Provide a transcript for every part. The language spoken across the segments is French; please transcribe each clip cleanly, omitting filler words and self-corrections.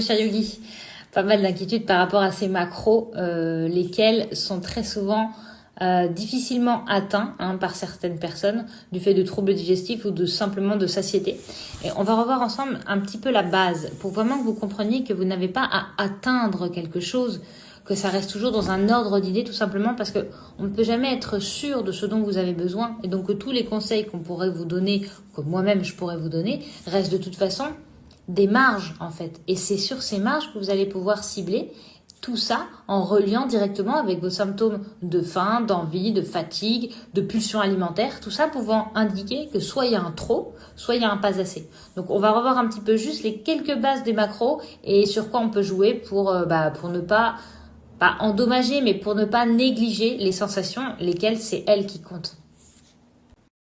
Cher Yogi, pas mal d'inquiétudes par rapport à ces macros, lesquels sont très souvent difficilement atteints par certaines personnes du fait de troubles digestifs ou simplement de satiété. Et on va revoir ensemble un petit peu la base pour vraiment que vous compreniez que vous n'avez pas à atteindre quelque chose, que ça reste toujours dans un ordre d'idées, tout simplement parce que on ne peut jamais être sûr de ce dont vous avez besoin, et donc que tous les conseils qu'on pourrait vous donner, que moi-même je pourrais vous donner, restent de toute façon des marges en fait. Et c'est sur ces marges que vous allez pouvoir cibler tout ça en reliant directement avec vos symptômes de faim, d'envie, de fatigue, de pulsion alimentaire, tout ça pouvant indiquer que soit il y a un trop, soit il y a un pas assez. Donc on va revoir un petit peu juste les quelques bases des macros et sur quoi on peut jouer pour ne pas endommager, mais pour ne pas négliger les sensations, lesquelles c'est elles qui comptent.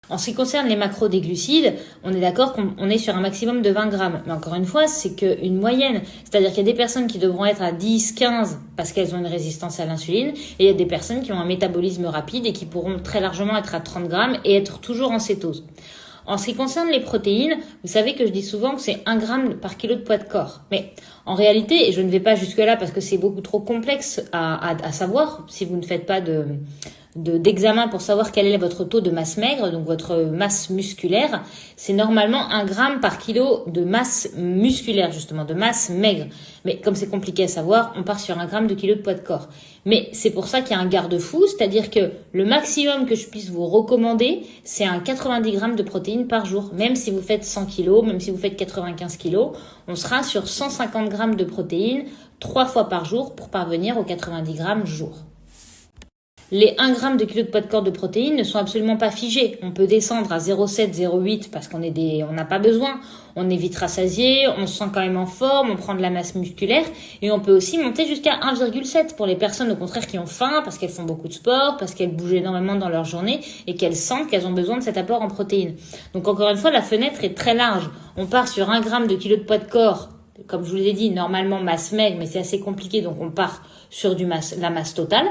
En ce qui concerne les macros des glucides, on est d'accord qu'on est sur un maximum de 20 grammes. Mais encore une fois, c'est qu'une moyenne. C'est-à-dire qu'il y a des personnes qui devront être à 10, 15 parce qu'elles ont une résistance à l'insuline. Et il y a des personnes qui ont un métabolisme rapide et qui pourront très largement être à 30 grammes et être toujours en cétose. En ce qui concerne les protéines, vous savez que je dis souvent que c'est 1 gramme par kilo de poids de corps. Mais en réalité, et je ne vais pas jusque là parce que c'est beaucoup trop complexe à savoir si vous ne faites pas d'examen pour savoir quel est votre taux de masse maigre, donc votre masse musculaire, c'est normalement 1 gramme par kilo de masse musculaire, justement, de masse maigre. Mais comme c'est compliqué à savoir, on part sur 1 gramme de kilo de poids de corps. Mais c'est pour ça qu'il y a un garde-fou, c'est-à-dire que le maximum que je puisse vous recommander, c'est un 90 grammes de protéines par jour. Même si vous faites 100 kilos, même si vous faites 95 kilos, on sera sur 150 grammes de protéines 3 fois par jour pour parvenir aux 90 grammes jour. Les 1 gramme de kilo de poids de corps de protéines ne sont absolument pas figés. On peut descendre à 0,7, 0,8 parce on n'a pas besoin. On est vite rassasié, on se sent quand même en forme, on prend de la masse musculaire et on peut aussi monter jusqu'à 1,7 pour les personnes au contraire qui ont faim parce qu'elles font beaucoup de sport, parce qu'elles bougent énormément dans leur journée et qu'elles sentent qu'elles ont besoin de cet apport en protéines. Donc encore une fois, la fenêtre est très large. On part sur 1 gramme de kilo de poids de corps. Comme je vous l'ai dit, normalement masse maigre, mais c'est assez compliqué, donc on part sur la masse totale.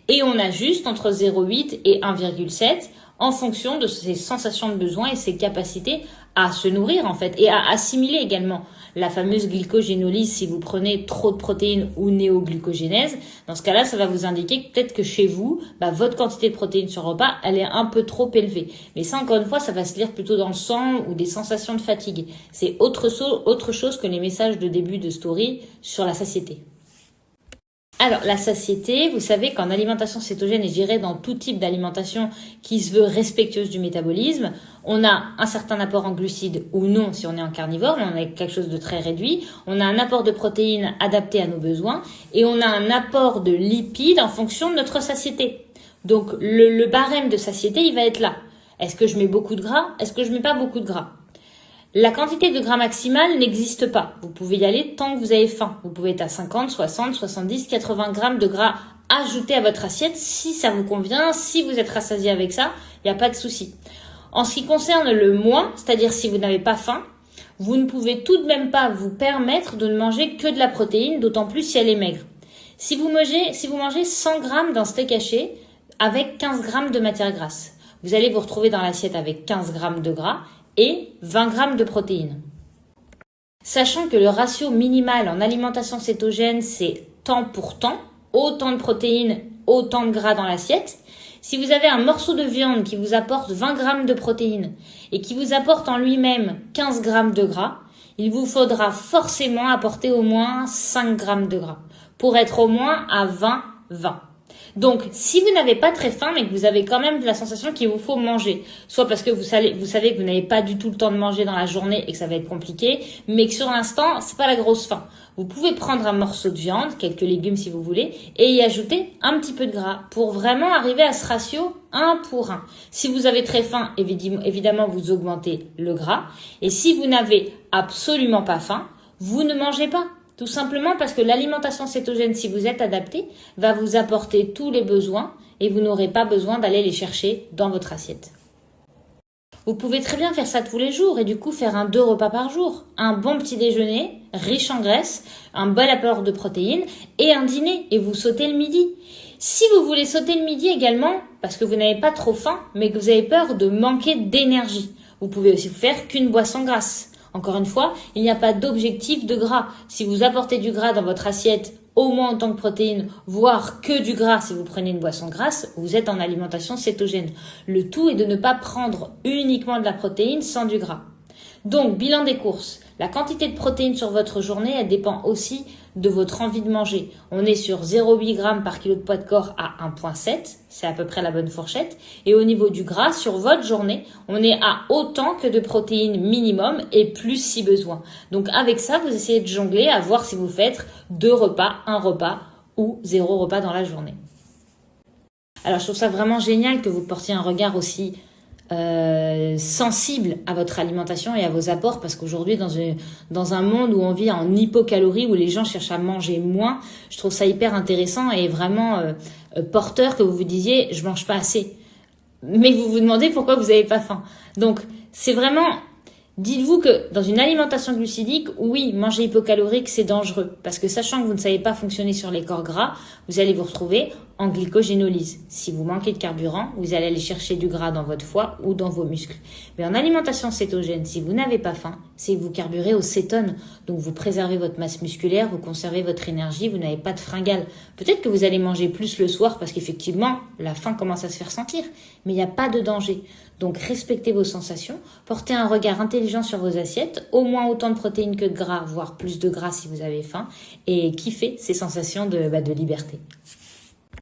Et on ajuste entre 0,8 et 1,7 en fonction de ses sensations de besoin et ses capacités à se nourrir en fait et à assimiler également. La fameuse glycogénolyse, si vous prenez trop de protéines ou néoglycogénèse, dans ce cas-là, ça va vous indiquer que peut-être que chez vous, votre quantité de protéines sur repas, elle est un peu trop élevée. Mais ça, encore une fois, ça va se lire plutôt dans le sang ou des sensations de fatigue. C'est autre chose que les messages de début de story sur la satiété. Alors, la satiété, vous savez qu'en alimentation cétogène, et je dirais dans tout type d'alimentation qui se veut respectueuse du métabolisme, on a un certain apport en glucides ou non si on est en carnivore, mais on a quelque chose de très réduit. On a un apport de protéines adapté à nos besoins et on a un apport de lipides en fonction de notre satiété. Donc, le barème de satiété, il va être là. Est-ce que je mets beaucoup de gras? Est-ce que je mets pas beaucoup de gras? La quantité de gras maximale n'existe pas. Vous pouvez y aller tant que vous avez faim. Vous pouvez être à 50, 60, 70, 80 grammes de gras ajoutés à votre assiette si ça vous convient, si vous êtes rassasié avec ça, il n'y a pas de souci. En ce qui concerne le moins, c'est-à-dire si vous n'avez pas faim, vous ne pouvez tout de même pas vous permettre de ne manger que de la protéine, d'autant plus si elle est maigre. Si vous mangez 100 grammes d'un steak haché avec 15 grammes de matière grasse, vous allez vous retrouver dans l'assiette avec 15 grammes de gras et 20 grammes de protéines. Sachant que le ratio minimal en alimentation cétogène, c'est temps pour temps, autant de protéines, autant de gras dans l'assiette. Si vous avez un morceau de viande qui vous apporte 20 grammes de protéines et qui vous apporte en lui-même 15 grammes de gras, il vous faudra forcément apporter au moins 5 grammes de gras pour être au moins à 20-20. Donc, si vous n'avez pas très faim, mais que vous avez quand même la sensation qu'il vous faut manger, soit parce que vous savez que vous n'avez pas du tout le temps de manger dans la journée et que ça va être compliqué, mais que sur l'instant, c'est pas la grosse faim. Vous pouvez prendre un morceau de viande, quelques légumes si vous voulez, et y ajouter un petit peu de gras pour vraiment arriver à ce ratio 1 pour 1. Si vous avez très faim, évidemment, vous augmentez le gras. Et si vous n'avez absolument pas faim, vous ne mangez pas. Tout simplement parce que l'alimentation cétogène, si vous êtes adapté, va vous apporter tous les besoins et vous n'aurez pas besoin d'aller les chercher dans votre assiette. Vous pouvez très bien faire ça tous les jours et du coup faire 2 repas par jour. Un bon petit déjeuner, riche en graisse, un bel apport de protéines et un dîner et vous sautez le midi. Si vous voulez sauter le midi également, parce que vous n'avez pas trop faim, mais que vous avez peur de manquer d'énergie, vous pouvez aussi faire qu'une boisson grasse. Encore une fois, il n'y a pas d'objectif de gras. Si vous apportez du gras dans votre assiette, au moins autant que protéines, voire que du gras si vous prenez une boisson grasse, vous êtes en alimentation cétogène. Le tout est de ne pas prendre uniquement de la protéine sans du gras. Donc, bilan des courses. La quantité de protéines sur votre journée, elle dépend aussi de votre envie de manger. On est sur 0,8 g par kilo de poids de corps à 1,7. C'est à peu près la bonne fourchette. Et au niveau du gras, sur votre journée, on est à autant que de protéines minimum et plus si besoin. Donc, avec ça, vous essayez de jongler à voir si vous faites 2 repas, 1 repas ou 0 repas dans la journée. Alors, je trouve ça vraiment génial que vous portiez un regard aussi sensible à votre alimentation et à vos apports, parce qu'aujourd'hui dans un monde où on vit en hypocalorie, où les gens cherchent à manger moins, je trouve ça hyper intéressant et vraiment porteur que vous vous disiez je mange pas assez, mais vous vous demandez pourquoi vous n'avez pas faim. Donc c'est vraiment, dites-vous que dans une alimentation glucidique, oui, manger hypocalorique, c'est dangereux. Parce que sachant que vous ne savez pas fonctionner sur les corps gras, vous allez vous retrouver en glycogénolyse. Si vous manquez de carburant, vous allez aller chercher du gras dans votre foie ou dans vos muscles. Mais en alimentation cétogène, si vous n'avez pas faim, c'est que vous carburez au cétone. Donc vous préservez votre masse musculaire, vous conservez votre énergie, vous n'avez pas de fringales. Peut-être que vous allez manger plus le soir parce qu'effectivement, la faim commence à se faire sentir. Mais il n'y a pas de danger. Donc respectez vos sensations, portez un regard intelligent sur vos assiettes, au moins autant de protéines que de gras, voire plus de gras si vous avez faim, et kiffez ces sensations de liberté.